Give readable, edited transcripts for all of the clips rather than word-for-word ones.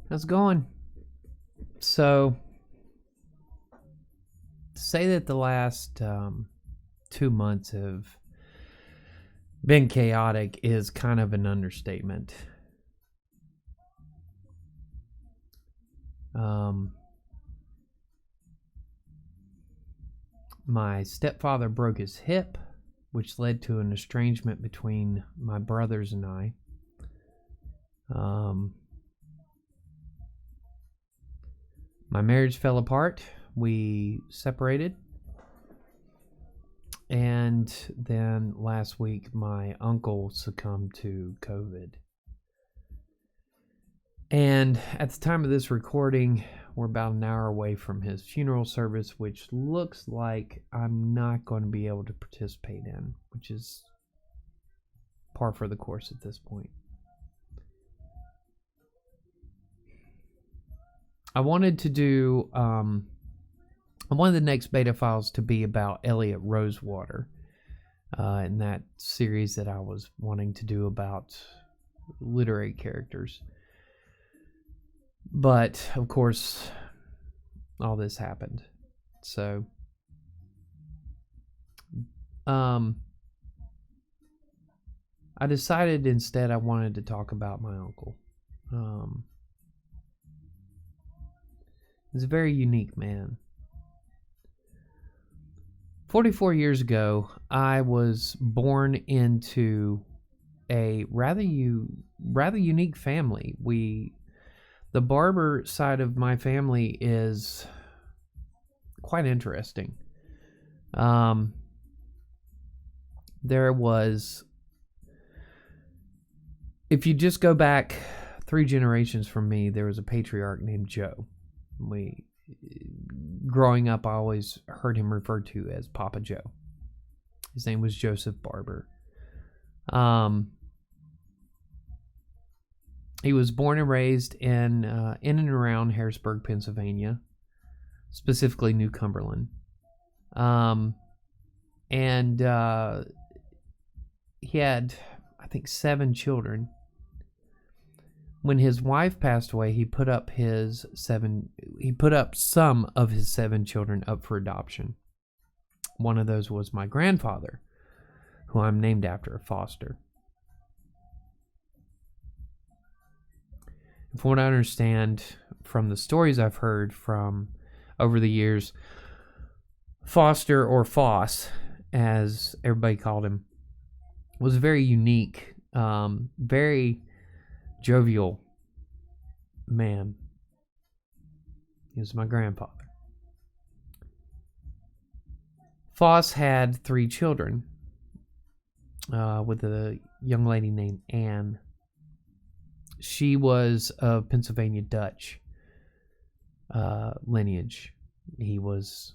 How's it going? So, to say that the last 2 months have been chaotic is kind of an understatement. My stepfather broke his hip, which led to an estrangement between my brothers and I. My marriage fell apart. We separated. And then last week, my uncle succumbed to COVID. And at the time of this recording, we're about an hour away from his funeral service, which looks like I'm not going to be able to participate in, which is par for the course at this point. I wanted to do, I wanted the next BetaFiles to be about Elliot Rosewater, in that series that I was wanting to do about literary characters. But, of course, all this happened. So, I decided instead I wanted to talk about my uncle. He's a very unique man. 44 years ago, I was born into a rather unique family. The Barbour side of my family is quite interesting. There was, if you just go back 3 generations from me, there was a patriarch named Joe. Growing up, I always heard him referred to as Papa Joe. His name was Joseph Barbour. He was born and raised in and around Harrisburg, Pennsylvania, specifically New Cumberland. And he had, I think, 7 children. When his wife passed away, he put up some of his 7 children up for adoption. One of those was my grandfather, who I'm named after, a foster. From what I understand from the stories I've heard from over the years, Foster, or Foss, as everybody called him, was a very unique, very jovial man. He was my grandfather. Foss had 3 children with a young lady named Anne. She was of Pennsylvania Dutch lineage. He was,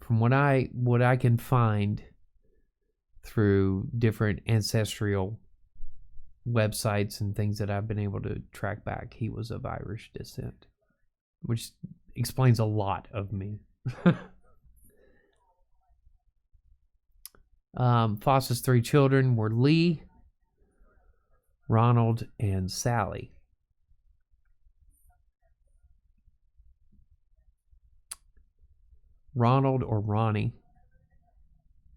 from what I can find through different ancestral websites and things that I've been able to track back, he was of Irish descent, which explains a lot of me. Foss's 3 children were Lee, Ronald, and Sally. Ronald, or Ronnie,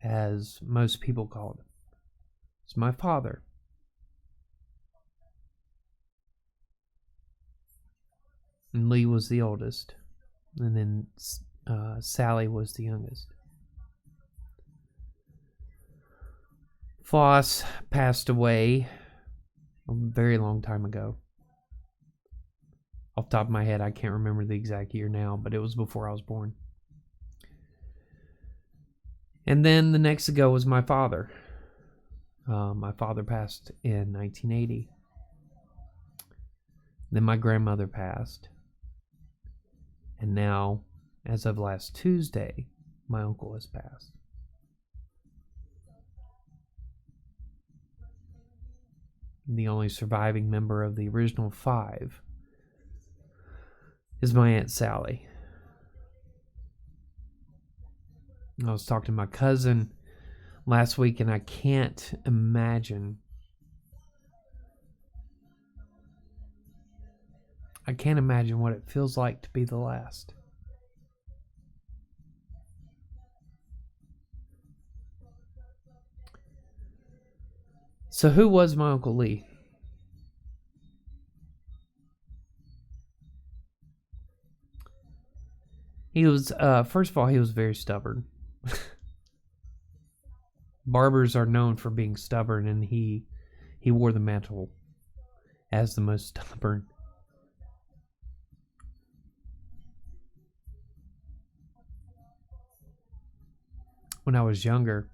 as most people called him, is my father. And Lee was the oldest, and then Sally was the youngest. Foss passed away a very long time ago. Off the top of my head, I can't remember the exact year now, but it was before I was born. And then the next to go was my father. My father passed in 1980. Then my grandmother passed. And now, as of last Tuesday, my uncle has passed. The only surviving member of the original 5 is my Aunt Sally. I was talking to my cousin last week, and I can't imagine I can't imagine what it feels like to be the last. So who was my Uncle Lee? He was, first of all, he was very stubborn. Barbers are known for being stubborn, and he wore the mantle as the most stubborn. When I was younger,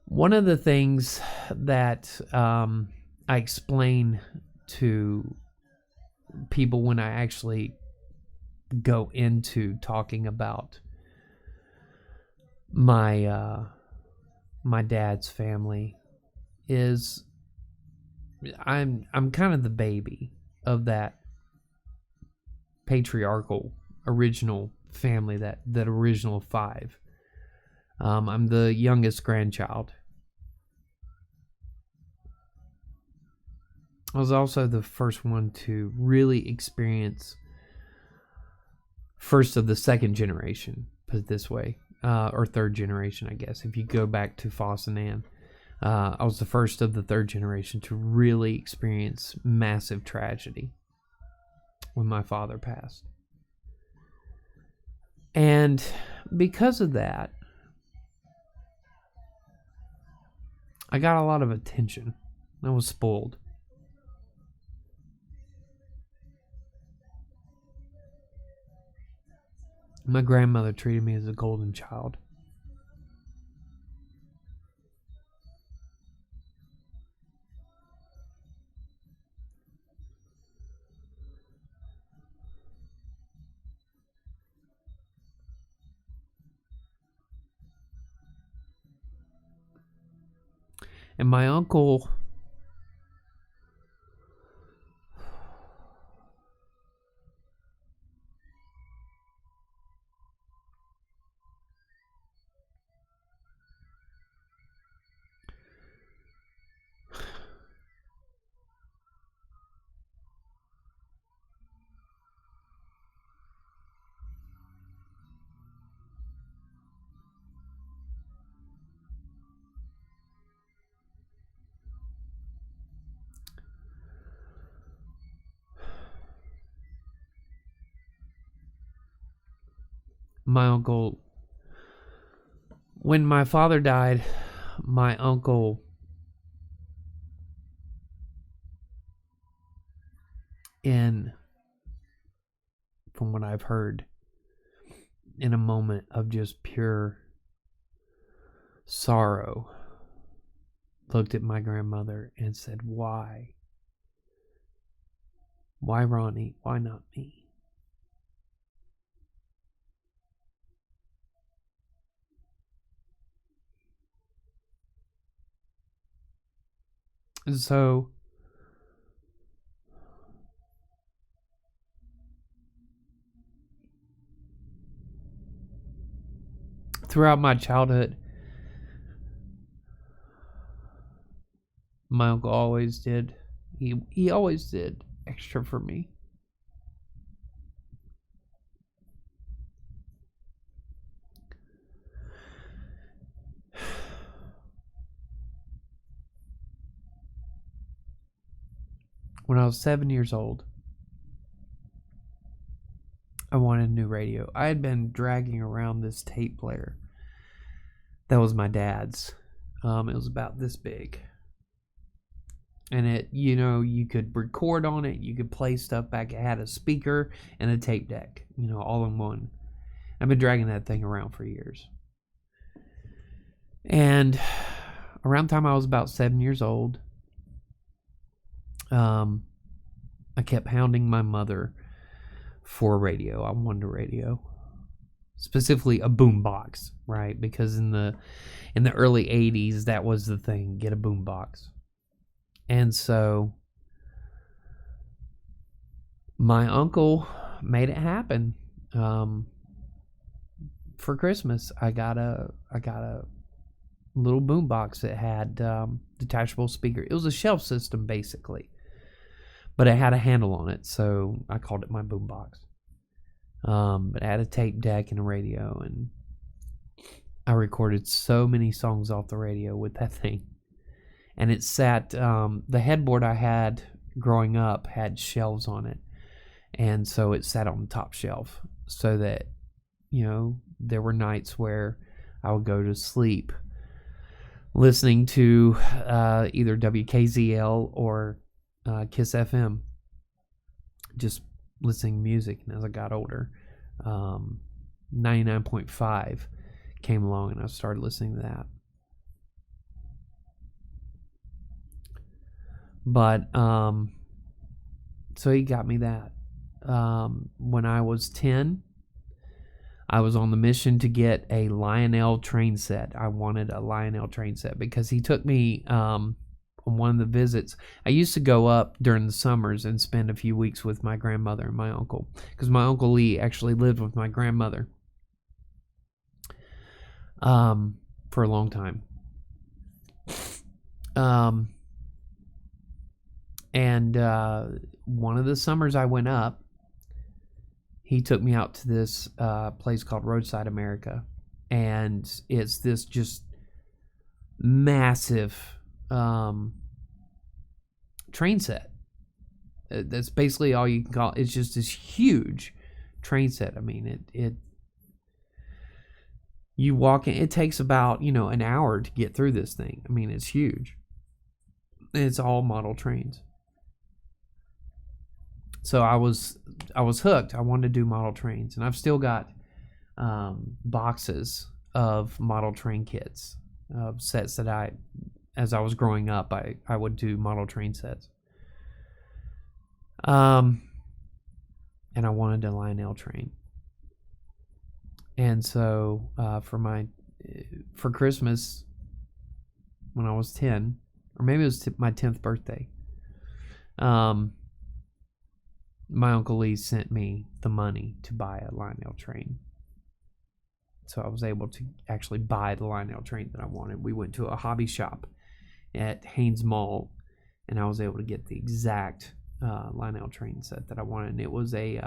one of the things that I explain to people when I actually go into talking about my dad's family is I'm kind of the baby of that patriarchal original family, that original five. I'm the youngest grandchild. I was also the first one to really experience first of the second generation, put it this way, or third generation, I guess, if you go back to Foss and Ann. I was the first of the third generation to really experience massive tragedy when my father passed. And because of that, I got a lot of attention. I was spoiled. My grandmother treated me as a golden child. And my uncle, when my father died, my uncle from what I've heard, in a moment of just pure sorrow, looked at my grandmother and said, "Why? Why Ronnie? Why not me?" And so throughout my childhood, my uncle always did. He always did extra for me. When I was 7 years old, I wanted a new radio. I had been dragging around this tape player that was my dad's. It was about this big. And you could record on it. You could play stuff back. It had a speaker and a tape deck, all in one. I've been dragging that thing around for years. And around the time I was about 7 years old, I kept hounding my mother for a radio. I wanted a radio, specifically a boom box, right? Because in the early 80s, that was the thing, get a boom box. And so my uncle made it happen. For Christmas, I got a little boom box that had detachable speaker. It was a shelf system, basically. but it had a handle on it, so I called it my boombox. But it had a tape deck and a radio, and I recorded so many songs off the radio with that thing. And it sat, the headboard I had growing up had shelves on it, and so it sat on the top shelf, so that, you know, there were nights where I would go to sleep listening to either WKZL or Kiss FM, just listening to music. And as I got older, 99.5 came along, and I started listening to that. But so he got me that. When I was 10, I was on the mission to get a Lionel train set. I wanted a Lionel train set because he took me on one of the visits. I used to go up during the summers and spend a few weeks with my grandmother and my uncle, because my Uncle Lee actually lived with my grandmother for a long time. And one of the summers I went up, he took me out to this place called Roadside America. And it's this just massive train set. That's basically all you can call it. It's just this huge train set. I mean, you walk in, it takes about, an hour to get through this thing. I mean, it's huge. It's all model trains. So I was hooked. I wanted to do model trains, and I've still got boxes of model train kits, sets that as I was growing up, I would do model train sets. And I wanted a Lionel train. And so for Christmas, when I was 10, or maybe it was my 10th birthday, my Uncle Lee sent me the money to buy a Lionel train. So I was able to actually buy the Lionel train that I wanted. We went to a hobby shop at Haynes Mall, and I was able to get the exact Lionel train set that I wanted. And it was a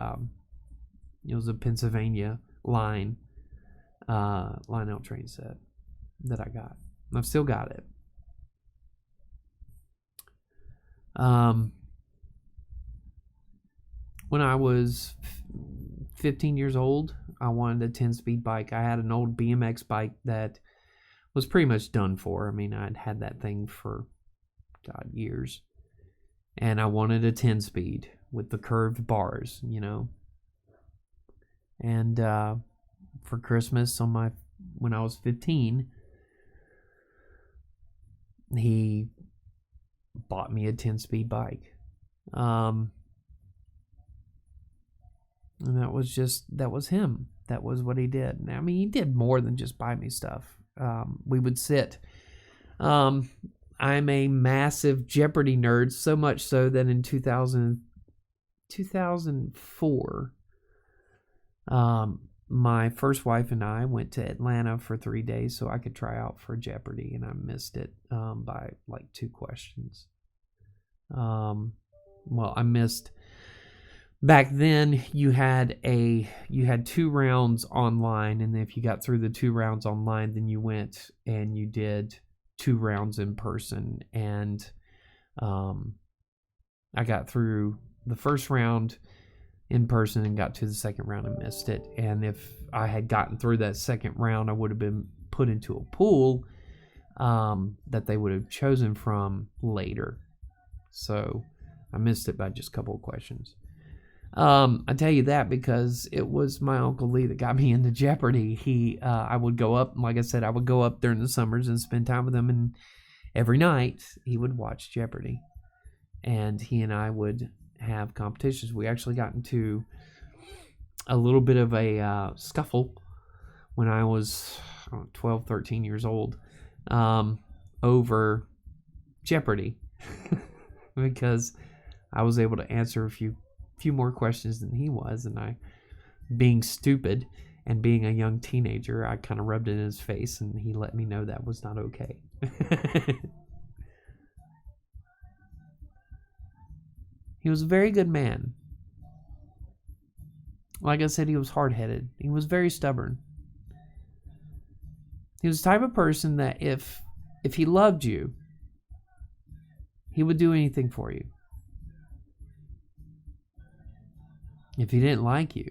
Pennsylvania line Lionel train set that I got. I've still got it. When I was 15 years old, I wanted a 10-speed bike. I had an old BMX bike that was pretty much done for. I mean, I'd had that thing for, years. And I wanted a 10-speed with the curved bars, And for Christmas, when I was 15, he bought me a 10-speed bike. And that was him. That was what he did. I mean, he did more than just buy me stuff. We would sit. I'm a massive Jeopardy nerd, so much so that in 2004, my first wife and I went to Atlanta for 3 days so I could try out for Jeopardy, and I missed it by like 2 questions. I missed. Back then, you had 2 rounds online, and if you got through the 2 rounds online, then you went and you did 2 rounds in person. And I got through the first round in person and got to the second round and missed it. And if I had gotten through that second round, I would have been put into a pool that they would have chosen from later. So I missed it by just a couple of questions. I tell you that because it was my Uncle Lee that got me into Jeopardy. I would go up, like I said, I would go up during the summers and spend time with him, and every night he would watch Jeopardy, and he and I would have competitions. We actually got into a little bit of a scuffle when I was 12, 13 years old over Jeopardy because I was able to answer a few more questions than he was, and I, being stupid and being a young teenager, I kind of rubbed it in his face, and he let me know that was not okay. He was a very good man. Like I said, he was hard-headed. He was very stubborn. He was the type of person that if he loved you, he would do anything for you. If he didn't like you,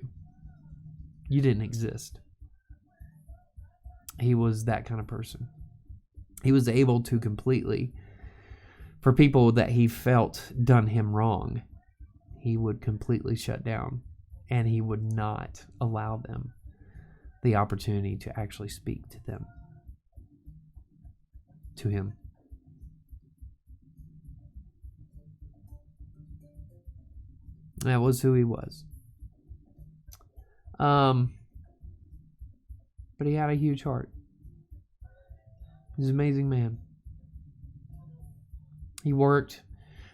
you didn't exist. He was that kind of person. He was able to completely, for people that he felt done him wrong, he would completely shut down, and he would not allow them the opportunity to actually speak to them, to him. That was who he was. But he had a huge heart. He's an amazing man. He worked.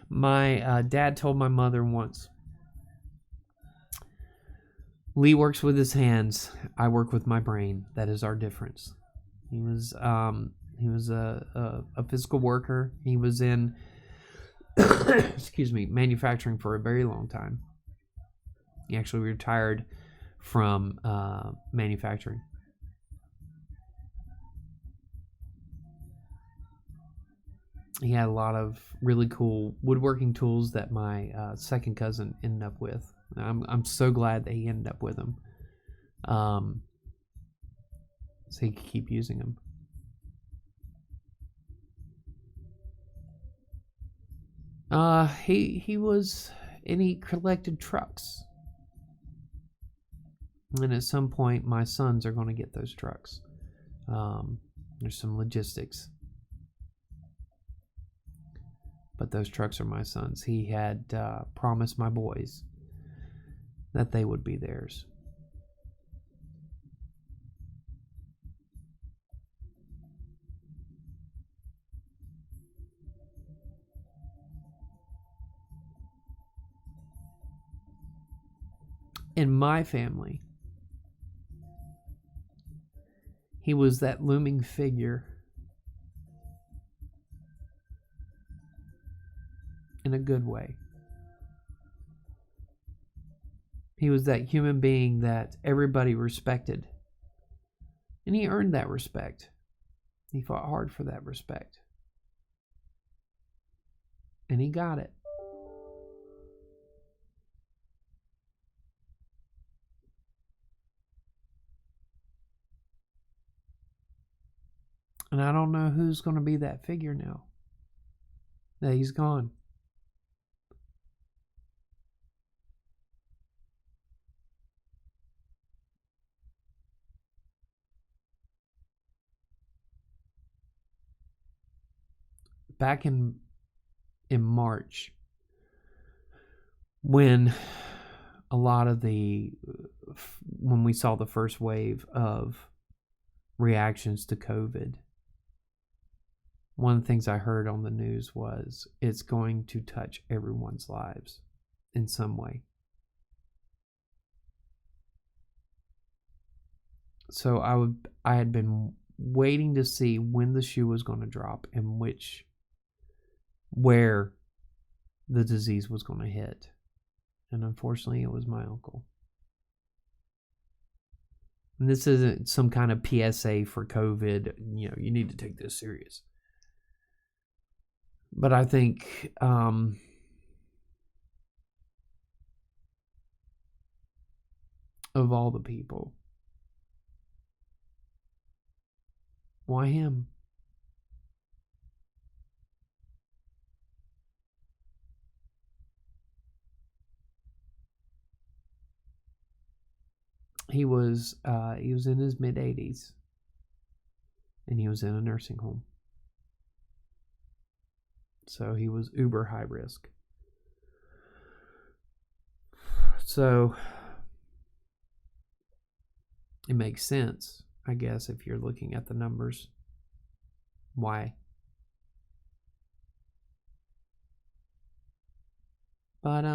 My dad told my mother once, Lee works with his hands. I work with my brain. That is our difference. He was a physical worker. He was in manufacturing for a very long time. He actually retired from manufacturing. He had a lot of really cool woodworking tools that my second cousin ended up with. I'm so glad that he ended up with them, so he could keep using them. He was, and he collected trucks. And at some point, my sons are going to get those trucks. There's some logistics. But those trucks are my sons. He had promised my boys that they would be theirs. In my family, he was that looming figure in a good way. He was that human being that everybody respected. And he earned that respect. He fought hard for that respect. And he got it. And I don't know who's going to be that figure now that he's gone. Back in March, when when we saw the first wave of reactions to COVID, one of the things I heard on the news was it's going to touch everyone's lives in some way. So I had been waiting to see when the shoe was going to drop and where the disease was going to hit. And unfortunately, it was my uncle. And this isn't some kind of PSA for COVID. You need to take this serious. But I think of all the people, why him? He was in his mid-80s, and he was in a nursing home. So he was uber high risk. So it makes sense, I guess, if you're looking at the numbers. Why? But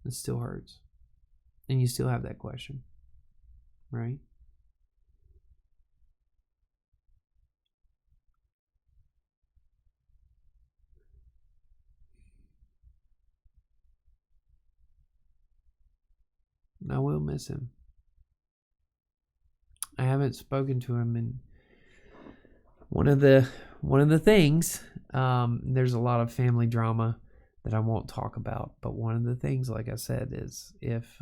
it still hurts. And you still have that question, right? I will miss him. I haven't spoken to him, and one of the things, there's a lot of family drama that I won't talk about, but one of the things, like I said, is if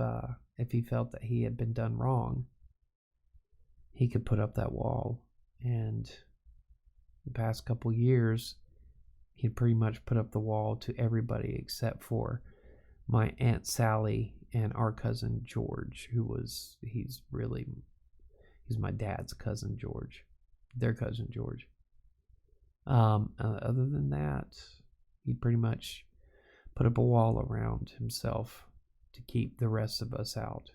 he felt that he had been done wrong, he could put up that wall. And the past couple years, he'd pretty much put up the wall to everybody except for my Aunt Sally and our cousin George, he's my dad's cousin George, their cousin George. Other than that, he pretty much put up a wall around himself to keep the rest of us out.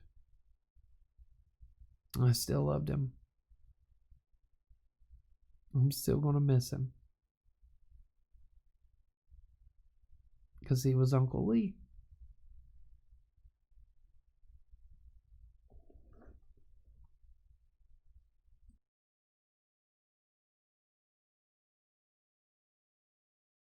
I still loved him. I'm still going to miss him. Because he was Uncle Lee.